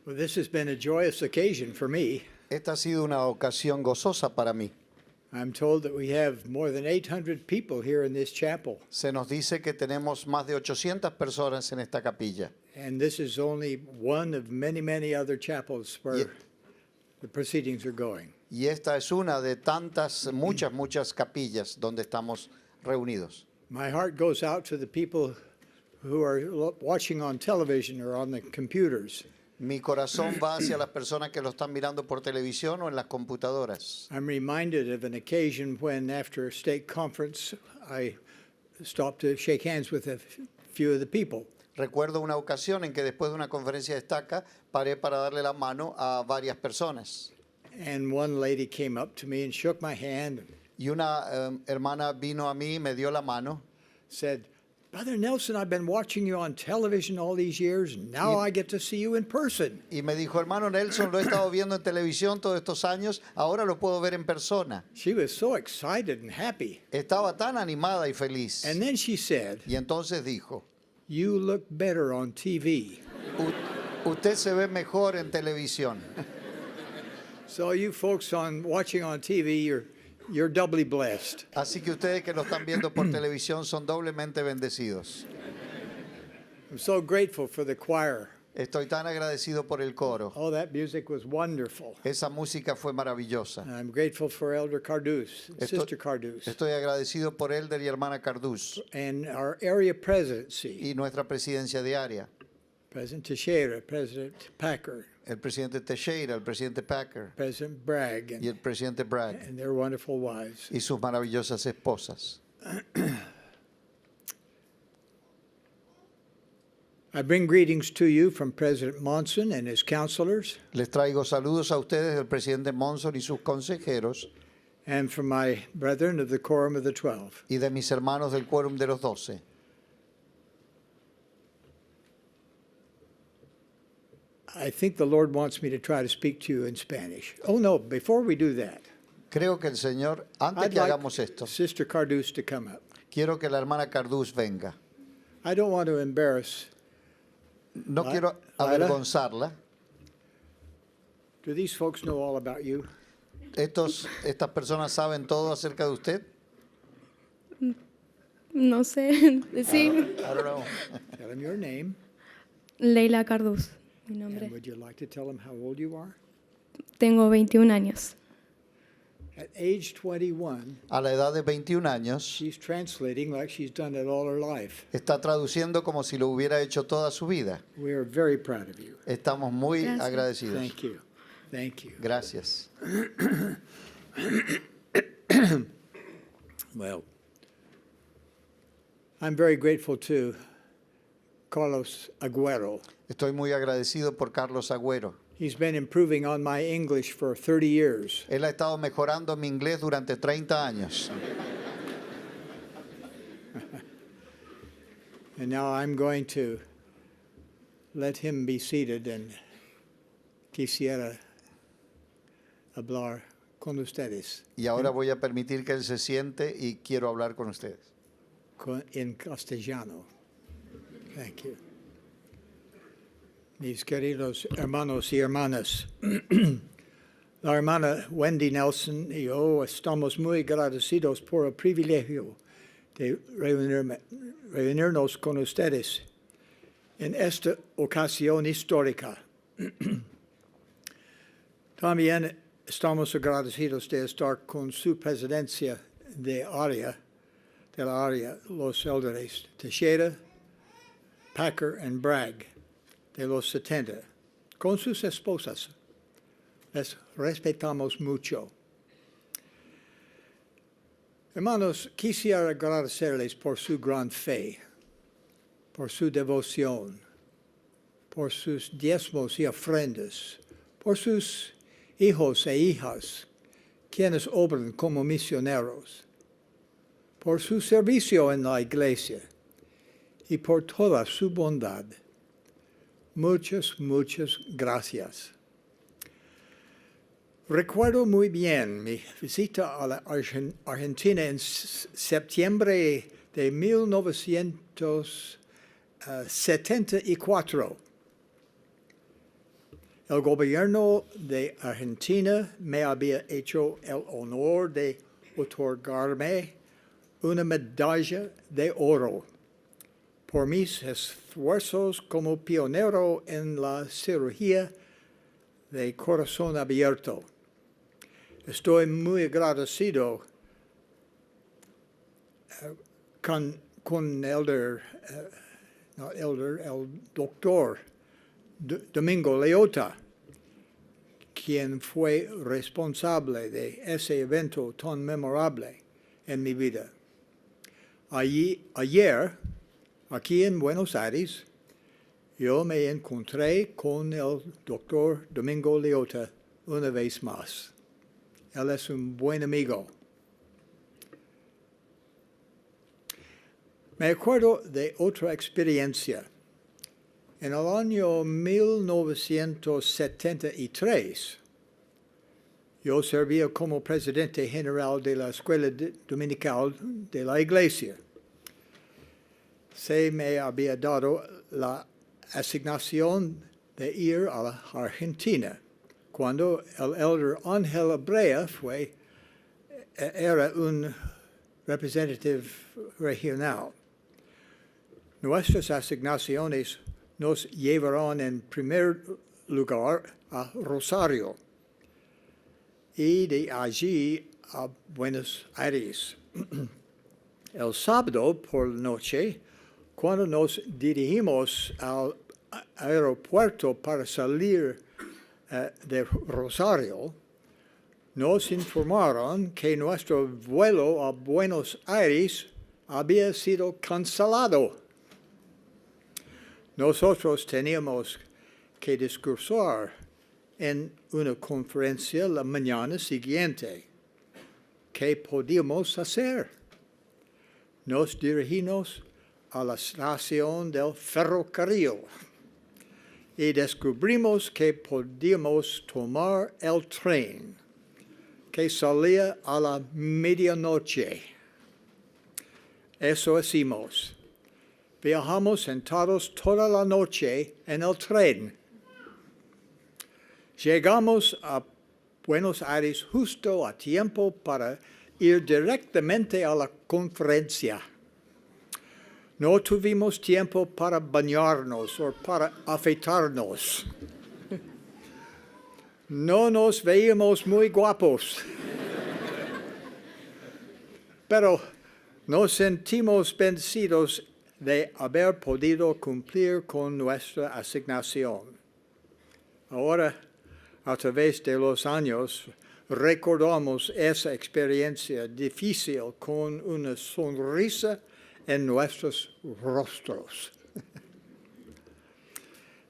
Well, this has been a joyous occasion for me. Esta ha sido una ocasión gozosa para mí. I'm told that we have more than 800 people here in this chapel, Se nos dice que tenemos más de 800 personas en esta capilla. and this is only one of many, many other chapels where Ye- the proceedings are going. Y esta es una de tantas, muchas capillas donde estamos reunidos. My heart goes out to the people who are watching on television or on the computers. Mi corazón va hacia las personas que lo están mirando por televisión o en las computadoras. I'm reminded of an occasion when, after a stake conference, I stopped to shake hands with a few of the people. Recuerdo una ocasión en que después de una conferencia de estaca paré para darle la mano a varias personas. And one lady came up to me and shook my hand and Y una hermana vino a mí y me dio la mano said, "Brother Nelson, I've been watching you on television all these years, and now I get to see you in person." y me dijo, hermano Nelson, lo he estado viendo en televisión todos estos años, ahora lo puedo ver en persona. She was so excited and happy. Estaba tan animada y feliz. And then she said, Y entonces dijo, "You look better on TV." Usted se ve mejor en televisión. So you folks watching on TV, you're doubly blessed. Así que ustedes que lo están viendo por televisión son doblemente bendecidos. I'm so grateful for the choir. Estoy tan agradecido por el coro. Oh, that music was wonderful. Esa música fue maravillosa. I'm grateful for Elder Cardus, Sister Cardus, Estoy agradecido por Elder y hermana Cardús and our area presidency, y nuestra presidencia diaria. President Teixeira, President Packer, El presidente Teixeira, el presidente Packer President Bragg, y el presidente Bragg and their wonderful wives. y sus maravillosas esposas. I bring greetings to you from President Monson and his counselors, Les traigo saludos a ustedes del presidente Monson y sus consejeros and from my brethren of the Quorum of the 12. y de mis hermanos del Quórum de los 12. I think the Lord wants me to try to speak to you in Spanish. Oh, no, before we do that, Creo que el Señor, antes I'd que like hagamos esto, Sister Cardus to come up. quiero que la hermana Cardús venga. I don't want to embarrass. No quiero Laila. avergonzarla. Do these folks know all about you? Estas personas saben todo acerca de usted. No sé, sí. I don't know. Tell them your name. Leila Cardús, mi nombre. And would you like to tell them how old you are? Tengo 21 años. At age 21, A la edad de 21 años, she's translating like she's done it all her life. está traduciendo como si lo hubiera hecho toda su vida. We are very proud of you. Estamos muy Gracias. agradecidos. Thank you. Thank you. Gracias. Well, I'm very grateful to Carlos Agüero. Estoy muy agradecido por Carlos Agüero. He's been improving on my English for 30 years. Él ha estado mejorando mi inglés durante 30 años. And now I'm going to let him be seated and quisiera hablar con ustedes Y ahora voy a permitir que él se siente y quiero hablar con ustedes. en castellano. Thank you. Mis queridos hermanos y hermanas, la hermana Wendy Nelson y yo estamos muy agradecidos por el privilegio de reunirnos con ustedes en esta ocasión histórica. También estamos agradecidos de estar con su presidencia de la área, los elders Teixeira, Packer and Bragg de los 70, con sus esposas. Les respetamos mucho. Hermanos, quisiera agradecerles por su gran fe, por su devoción, por sus diezmos y ofrendas, por sus hijos e hijas, quienes obran como misioneros, por su servicio en la Iglesia y por toda su bondad. Muchas, muchas gracias. Recuerdo muy bien mi visita a la Argentina en septiembre de 1974. El gobierno de Argentina me había hecho el honor de otorgarme una medalla de oro por mis esfuerzos como pionero en la cirugía de corazón abierto. Estoy muy agradecido con el doctor Domingo Leota, quien fue responsable de ese evento tan memorable en mi vida. Ayer, aquí en Buenos Aires, yo me encontré con el doctor Domingo Leota una vez más. Él es un buen amigo. Me acuerdo de otra experiencia. En el año 1973, yo servía como presidente general de la escuela dominical de la Iglesia. Se me había dado la asignación de ir a la Argentina, cuando el elder Ángel Abrea era un representante regional. Nuestras asignaciones nos llevaron en primer lugar a Rosario y de allí a Buenos Aires. El sábado por la noche, cuando nos dirigimos al aeropuerto para salir de Rosario, nos informaron que nuestro vuelo a Buenos Aires había sido cancelado. Nosotros teníamos que discursar en una conferencia la mañana siguiente. ¿Qué podíamos hacer? Nos dirigimos a la estación del ferrocarril y descubrimos que podíamos tomar el tren que salía a la medianoche. Eso hicimos. Viajamos sentados toda la noche en el tren. Llegamos a Buenos Aires justo a tiempo para ir directamente a la conferencia. No tuvimos tiempo para bañarnos o para afeitarnos. No nos veíamos muy guapos. Pero nos sentimos bendecidos de haber podido cumplir con nuestra asignación. Ahora, a través de los años, recordamos esa experiencia difícil con una sonrisa en nuestros rostros.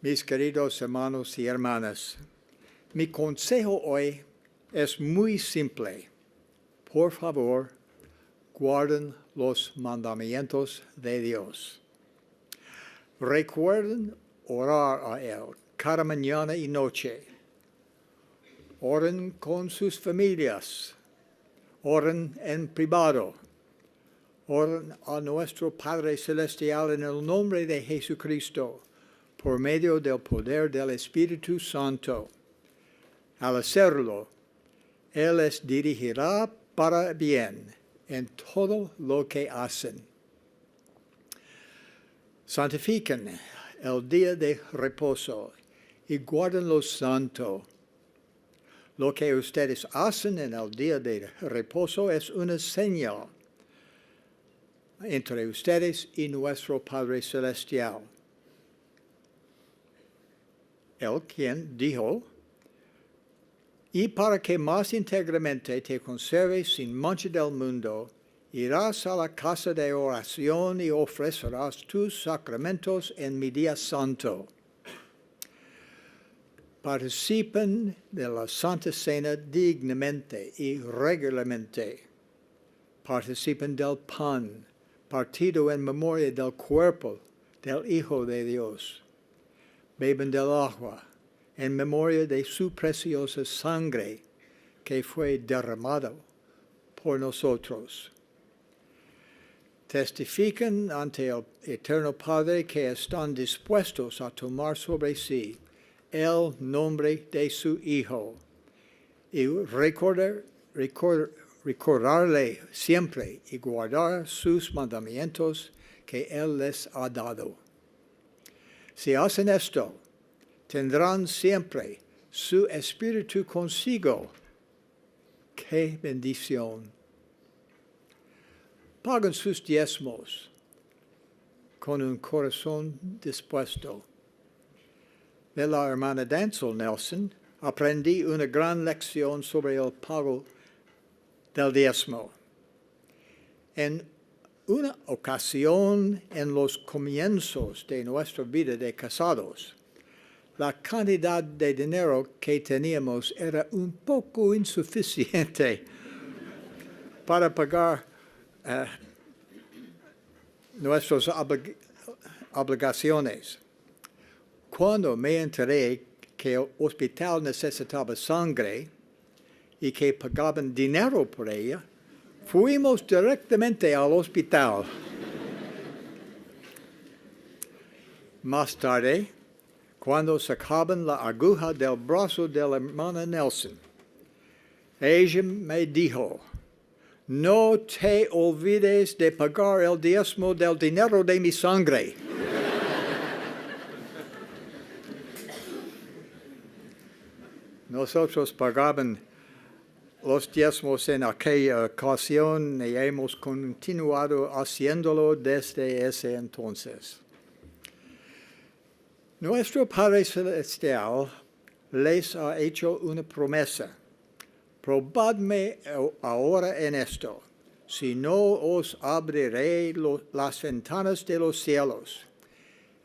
Mis queridos hermanos y hermanas, mi consejo hoy es muy simple. Por favor, guarden los mandamientos de Dios. Recuerden orar a Él cada mañana y noche. Oren con sus familias. Oren en privado. Oren a nuestro Padre Celestial en el nombre de Jesucristo, por medio del poder del Espíritu Santo. Al hacerlo, Él les dirigirá para bien en todo lo que hacen. Santifiquen el día de reposo y guárdenlo santo. Lo que ustedes hacen en el día de reposo es una señal entre ustedes y nuestro Padre Celestial. Él quien dijo, y para que más íntegramente te conserves sin mancha del mundo, irás a la casa de oración y ofrecerás tus sacramentos en mi día santo. Participen de la Santa Cena dignamente y regularmente. Participen del pan, partido en memoria del cuerpo del Hijo de Dios. Beben del agua, en memoria de su preciosa sangre que fue derramada por nosotros. Testifican ante el Eterno Padre que están dispuestos a tomar sobre sí el nombre de su Hijo y recordarle siempre y guardar sus mandamientos que Él les ha dado. Si hacen esto, tendrán siempre su espíritu consigo. ¡Qué bendición! Pagan sus diezmos con un corazón dispuesto. De la hermana Denzel Nelson aprendí una gran lección sobre el pago del diezmo. En una ocasión en los comienzos de nuestra vida de casados, la cantidad de dinero que teníamos era un poco insuficiente para pagar nuestras obligaciones. Cuando me enteré que el hospital necesitaba sangre y que pagaban dinero por ella, fuimos directamente al hospital. Más tarde, cuando sacaban la aguja del brazo de la hermana Nelson, ella me dijo, no te olvides de pagar el diezmo del dinero de mi sangre. Nosotros pagaban los diezmos en aquella ocasión y hemos continuado haciéndolo desde ese entonces. Nuestro Padre Celestial les ha hecho una promesa. Probadme ahora en esto, si no os abriré las ventanas de los cielos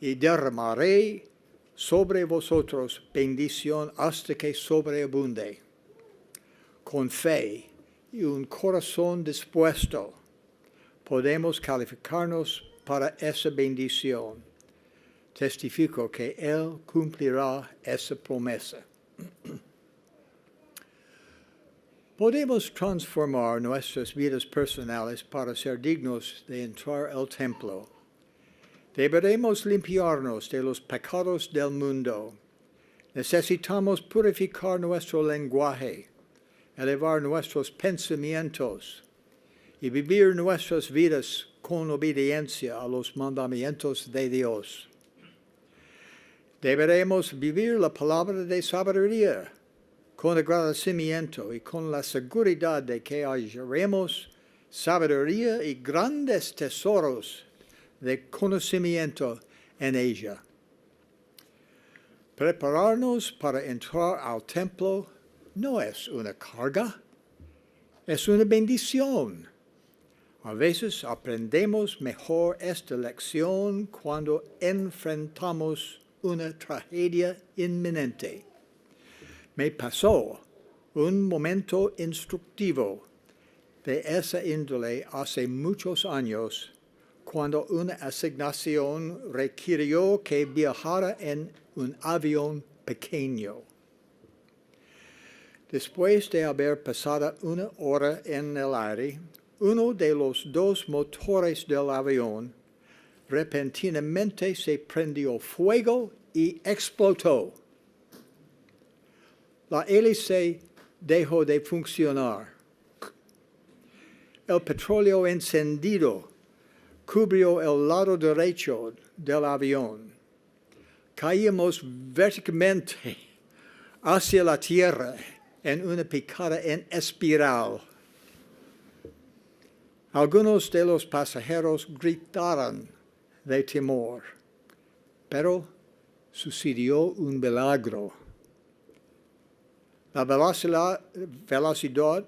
y derramaré sobre vosotros bendición hasta que sobreabunde. Con fe y un corazón dispuesto, podemos calificarnos para esa bendición. Testifico que Él cumplirá esa promesa. Podemos transformar nuestras vidas personales para ser dignos de entrar al templo. Deberemos limpiarnos de los pecados del mundo. Necesitamos purificar nuestro lenguaje, elevar nuestros pensamientos y vivir nuestras vidas con obediencia a los mandamientos de Dios. Deberemos vivir la palabra de sabiduría con agradecimiento y con la seguridad de que hallaremos sabiduría y grandes tesoros de conocimiento en ella. Prepararnos para entrar al templo no es una carga, es una bendición. A veces aprendemos mejor esta lección cuando enfrentamos una tragedia inminente. Me pasó un momento instructivo de esa índole hace muchos años, cuando una asignación requirió que viajara en un avión pequeño. Después de haber pasado una hora en el aire, uno de los dos motores del avión repentinamente se prendió fuego y explotó. La hélice dejó de funcionar. El petróleo encendido cubrió el lado derecho del avión. Caímos verticalmente hacia la tierra en una picada en espiral. Algunos de los pasajeros gritaron de temor, pero sucedió un milagro. La velocidad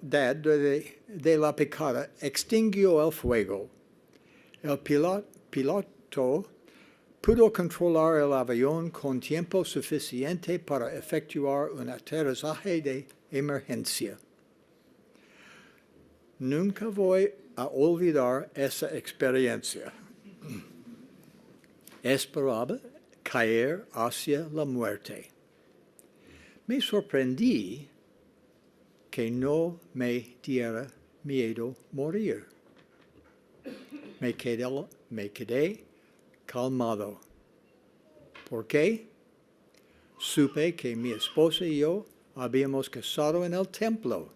de la picada extinguió el fuego. El piloto pudo controlar el avión con tiempo suficiente para efectuar un aterrizaje de emergencia. Nunca voy a olvidar esa experiencia. Esperaba caer hacia la muerte. Me sorprendí que no me diera miedo morir. Me quedé calmado. ¿Por qué? Supe que mi esposa y yo habíamos casado en el templo.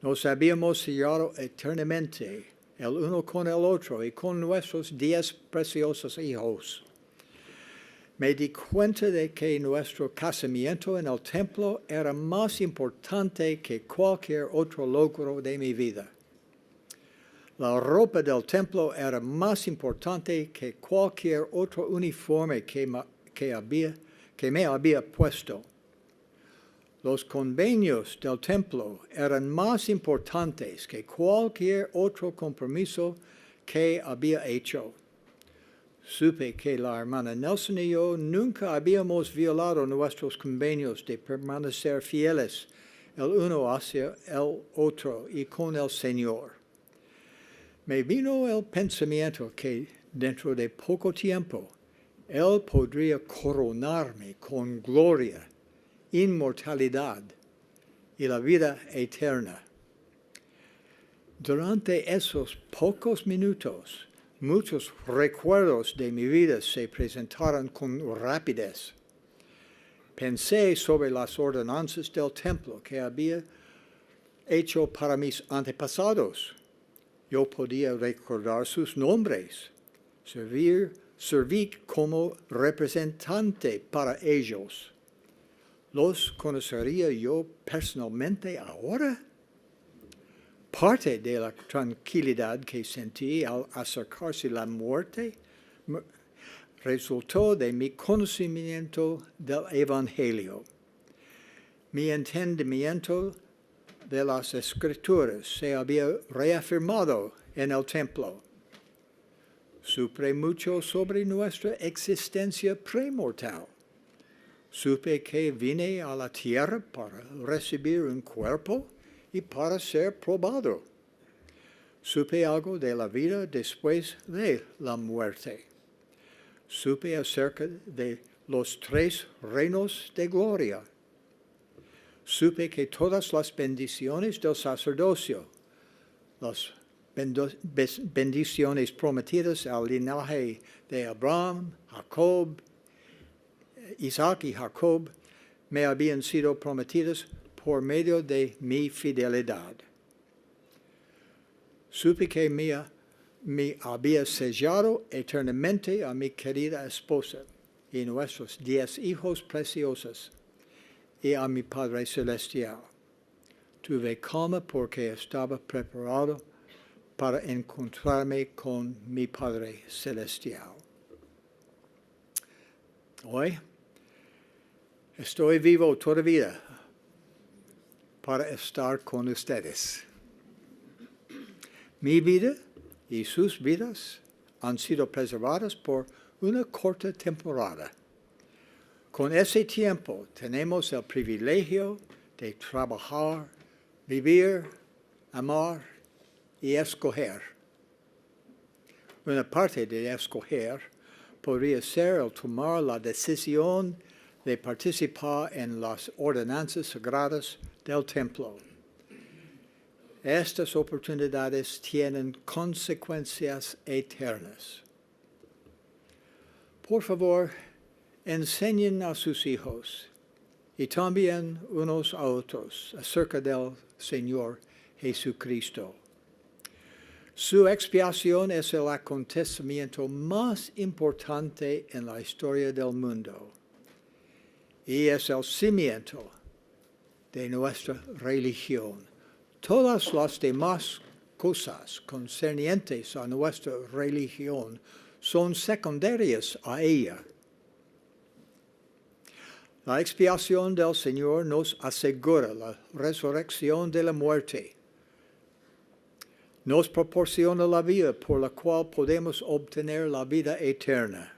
Nos habíamos sellado eternamente el uno con el otro y con nuestros 10 preciosos hijos. Me di cuenta de que nuestro casamiento en el templo era más importante que cualquier otro logro de mi vida. La ropa del templo era más importante que cualquier otro uniforme que me había puesto. Los convenios del templo eran más importantes que cualquier otro compromiso que había hecho. Supe que la hermana Nelson y yo nunca habíamos violado nuestros convenios de permanecer fieles el uno hacia el otro y con el Señor. Me vino el pensamiento que dentro de poco tiempo Él podría coronarme con gloria, inmortalidad y la vida eterna. Durante esos pocos minutos, muchos recuerdos de mi vida se presentaron con rapidez. Pensé sobre las ordenanzas del templo que había hecho para mis antepasados. Yo podía recordar sus nombres, servir como representante para ellos. ¿Los conocería yo personalmente ahora? Parte de la tranquilidad que sentí al acercarse la muerte resultó de mi conocimiento del Evangelio. Mi entendimiento de las Escrituras se había reafirmado en el templo. Supe mucho sobre nuestra existencia premortal. Supe que vine a la tierra para recibir un cuerpo y para ser probado. Supe algo de la vida después de la muerte. Supe acerca de los 3 reinos de gloria. Supe que todas las bendiciones del sacerdocio, las bendiciones prometidas al linaje de Abraham, Jacob, Isaac y Jacob, me habían sido prometidas por medio de mi fidelidad. Supe que me había sellado eternamente a mi querida esposa y nuestros 10 hijos preciosos y a mi Padre Celestial. Tuve calma porque estaba preparado para encontrarme con mi Padre Celestial. Hoy estoy vivo todavía para estar con ustedes. Mi vida y sus vidas han sido preservadas por una corta temporada. Con ese tiempo tenemos el privilegio de trabajar, vivir, amar y escoger. Una parte de escoger podría ser el tomar la decisión de participar en las ordenanzas sagradas del templo. Estas oportunidades tienen consecuencias eternas. Por favor, enseñen a sus hijos y también unos a otros acerca del Señor Jesucristo. Su expiación es el acontecimiento más importante en la historia del mundo y es el cimiento de nuestra religión. Todas las demás cosas concernientes a nuestra religión son secundarias a ella. La expiación del Señor nos asegura la resurrección de la muerte. Nos proporciona la vía por la cual podemos obtener la vida eterna.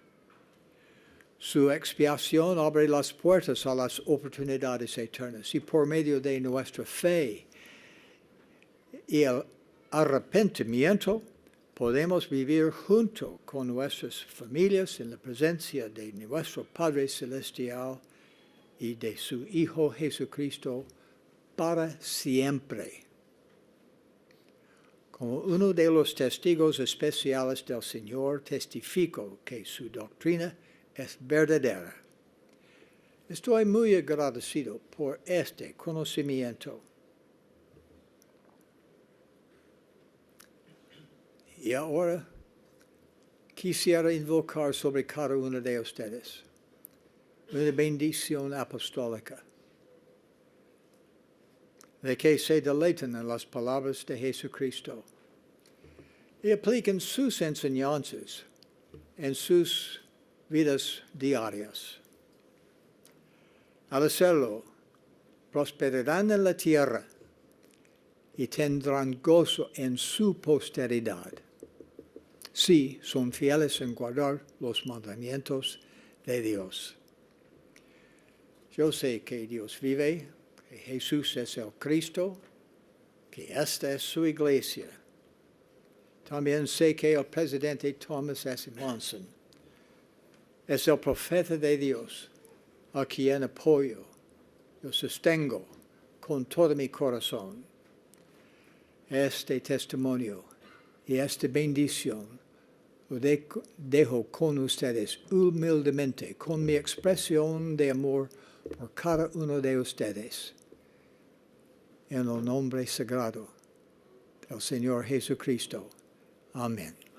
Su expiación abre las puertas a las oportunidades eternas y por medio de nuestra fe y el arrepentimiento podemos vivir junto con nuestras familias en la presencia de nuestro Padre Celestial y de su Hijo Jesucristo para siempre. Como uno de los testigos especiales del Señor, testifico que su doctrina es verdadera. Estoy muy agradecido por este conocimiento. Y ahora quisiera invocar sobre cada uno de ustedes una bendición apostólica, de que se deleiten en las palabras de Jesucristo y apliquen sus enseñanzas en sus vidas diarias. Al hacerlo, prosperarán en la tierra y tendrán gozo en su posteridad, si son fieles en guardar los mandamientos de Dios. Yo sé que Dios vive, que Jesús es el Cristo, que esta es su iglesia. También sé que el presidente Thomas S. Monson es el profeta de Dios, a quien apoyo, yo sostengo con todo mi corazón. Este testimonio y esta bendición lo dejo con ustedes humildemente, con mi expresión de amor por cada uno de ustedes, en el nombre sagrado del Señor Jesucristo. Amén.